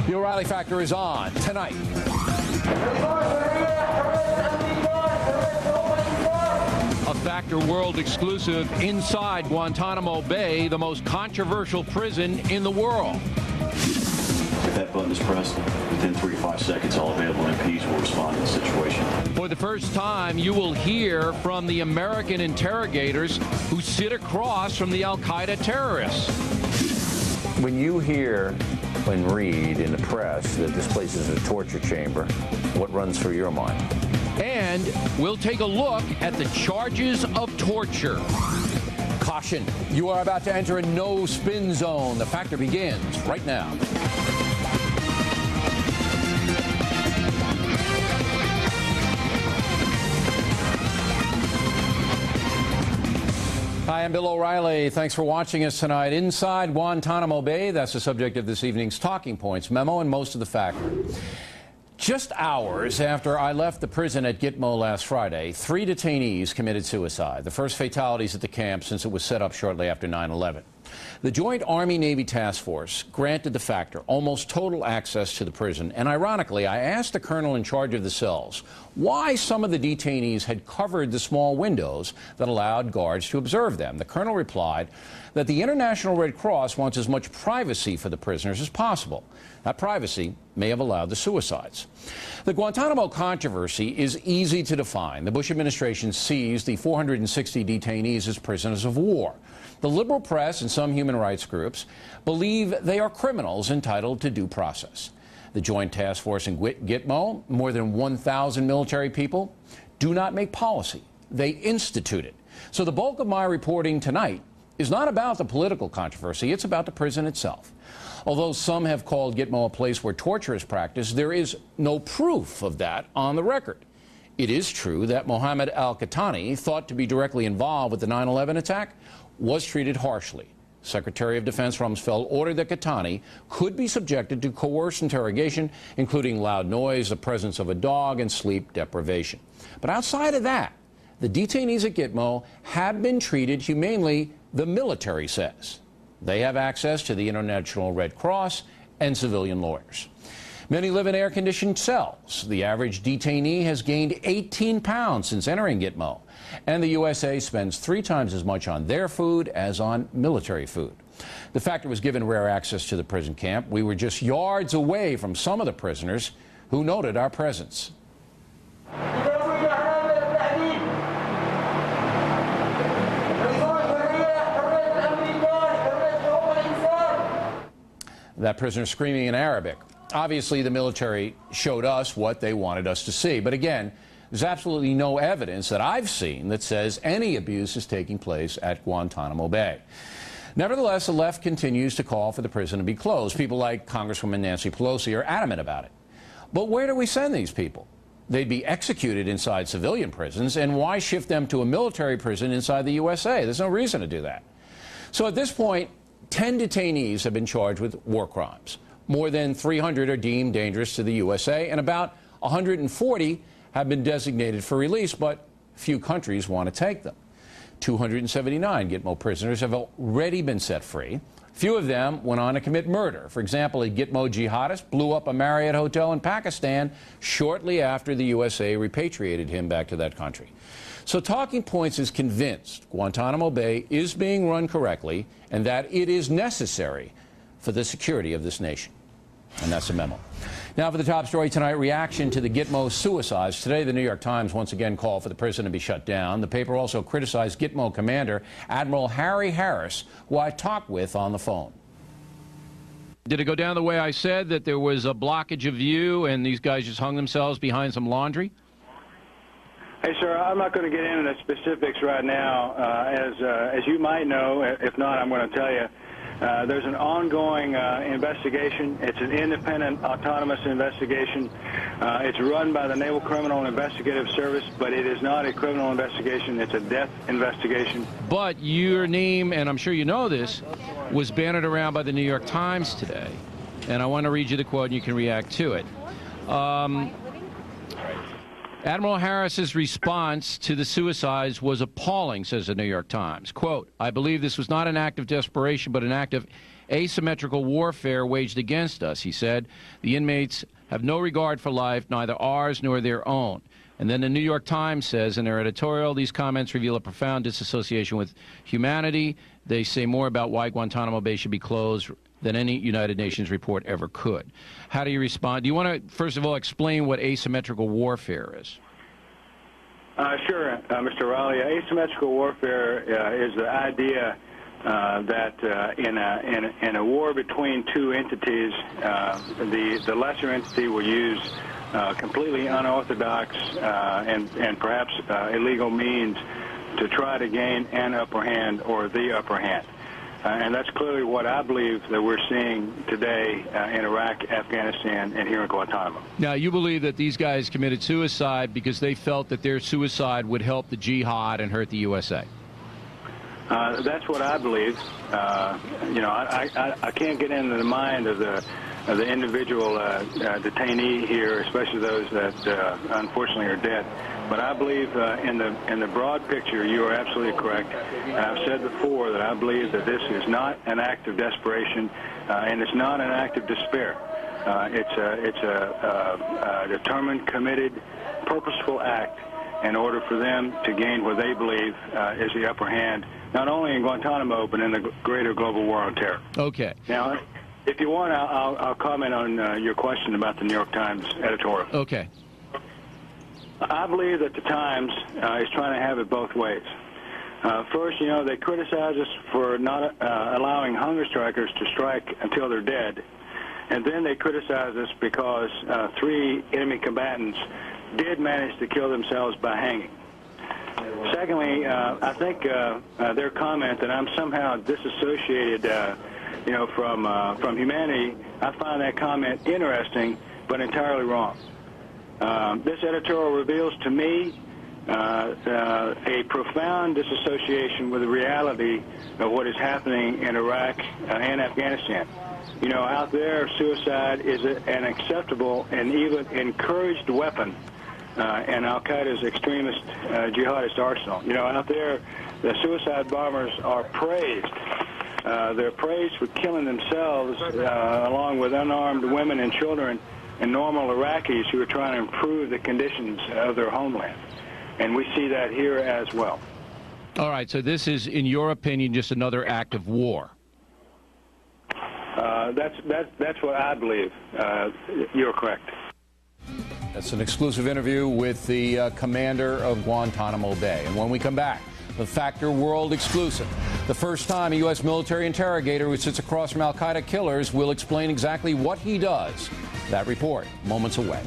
The O'Reilly Factor is on tonight. A Factor World exclusive inside Guantanamo Bay, the most controversial prison in the world. If that button is pressed, within 3 to 5 seconds, all available MPs will respond to the situation. For the first time, you will hear from the American interrogators who sit across from the al-Qaeda terrorists. When you hear and read in the press that this place is a torture chamber, what runs through your mind? And we'll take a look at the charges of torture. Caution, you are about to enter a no-spin zone. The Factor begins right now. Hi, I'm Bill O'Reilly. Thanks for watching us tonight. Inside Guantanamo Bay, that's the subject of this evening's Talking Points memo and most of the Factor. Just hours after I left the prison at Gitmo last Friday, 3 detainees committed suicide, the first fatalities at the camp since it was set up shortly after 9/11. The Joint Army-Navy Task Force granted the Factor almost total access to the prison, and ironically, I asked the colonel in charge of the cells why some of the detainees had covered the small windows that allowed guards to observe them. The colonel replied that the International Red Cross wants as much privacy for the prisoners as possible. That privacy may have allowed the suicides. The Guantanamo controversy is easy to define. The Bush administration seized the 460 detainees as prisoners of war. The liberal press and some human rights groups believe they are criminals entitled to due process. The Joint Task Force in Gitmo, more than 1,000 military people, do not make policy. They institute it. So the bulk of my reporting tonight is not about the political controversy. It's about the prison itself. Although some have called Gitmo a place where torture is practiced, there is no proof of that on the record. It is true that Mohammed al-Qahtani, thought to be directly involved with the 9/11 attack, was treated harshly. Secretary of Defense Rumsfeld ordered that Qahtani could be subjected to coerced interrogation, including loud noise, the presence of a dog, and sleep deprivation. But outside of that, the detainees at Gitmo have been treated humanely, the military says. They have access to the International Red Cross and civilian lawyers. Many live in air-conditioned cells. The average detainee has gained 18 pounds since entering Gitmo, and the USA spends 3 times as much on their food as on military food. The Factor was given rare access to the prison camp. We were just yards away from some of the prisoners who noted our presence. That prisoner screaming in Arabic. Obviously, the military showed us what they wanted us to see. But again, there's absolutely no evidence that I've seen that says any abuse is taking place at Guantanamo Bay. Nevertheless, the left continues to call for the prison to be closed. People like Congresswoman Nancy Pelosi are adamant about it. But where do we send these people? They'd be executed inside civilian prisons, and why shift them to a military prison inside the USA? There's no reason to do that. So at this point, 10 detainees have been charged with war crimes. More than 300 are deemed dangerous to the USA, and about 140 have been designated for release, but few countries want to take them. 279 Gitmo prisoners have already been set free. Few of them went on to commit murder. For example, a Gitmo jihadist blew up a Marriott hotel in Pakistan shortly after the USA repatriated him back to that country. So Talking Points is convinced Guantanamo Bay is being run correctly and that it is necessary for the security of this nation. And that's the memo. Now for the top story tonight, reaction to the Gitmo suicides. Today, the New York Times once again called for the prison to be shut down. The paper also criticized Gitmo commander Admiral Harry Harris, who I talked with on the phone. Did it go down the way I said, that there was a blockage of view and these guys just hung themselves behind some laundry? Hey, sir, I'm not going to get into the specifics right now. As you might know, if not, I'm going to tell you. There's an ongoing investigation. It's an independent, autonomous investigation. It's run by the Naval Criminal Investigative Service, but it is not a criminal investigation. It's a death investigation. But your name, and I'm sure you know this, was bannered around by the New York Times today. And I want to read you the quote, and you can react to it. Admiral Harris's response to the suicides was appalling, says the New York Times. Quote, I believe this was not an act of desperation, but an act of asymmetrical warfare waged against us, he said. The inmates have no regard for life, neither ours nor their own. And then the New York Times says in their editorial, these comments reveal a profound disassociation with humanity. They say more about why Guantanamo Bay should be closed than any United Nations report ever could. How do you respond? Do you want to, first of all, explain what asymmetrical warfare is? Sure, Mr. O'Reilly. Asymmetrical warfare is the idea that in a war between two entities, the lesser entity will use completely unorthodox and perhaps illegal means to try to gain an upper hand or the upper hand. And that's clearly what I believe that we're seeing today in Iraq, Afghanistan, and here in Guantanamo. Now, you believe that these guys committed suicide because they felt that their suicide would help the jihad and hurt the USA? That's what I believe. You know, I can't get into the mind of the individual detainee here, especially those that unfortunately are dead. But I believe in the broad picture, you are absolutely correct. I've said before that I believe that this is not an act of desperation, and it's not an act of despair. It's a determined, committed, purposeful act in order for them to gain what they believe is the upper hand, not only in Guantanamo, but in the greater global war on terror. Okay. Now, if you want, I'll comment on your question about the New York Times editorial. Okay. I believe that the Times is trying to have it both ways. First, you know, they criticize us for not allowing hunger strikers to strike until they're dead. And then they criticize us because 3 enemy combatants did manage to kill themselves by hanging. Secondly, I think their comment that I'm somehow disassociated, you know, from humanity, I find that comment interesting, but entirely wrong. This editorial reveals to me a profound disassociation with the reality of what is happening in Iraq and Afghanistan. You know, out there, suicide is an acceptable and even encouraged weapon in al-Qaeda's extremist jihadist arsenal. You know, out there, the suicide bombers are praised. They're praised for killing themselves along with unarmed women and children and normal Iraqis who are trying to improve the conditions of their homeland. And we see that here as well. All right, so this is, in your opinion, just another act of war. That's what I believe. You're correct. That's an exclusive interview with the commander of Guantanamo Bay. And when we come back, the Factor World exclusive. The first time a U.S. military interrogator who sits across from al-Qaeda killers will explain exactly what he does. That report, moments away.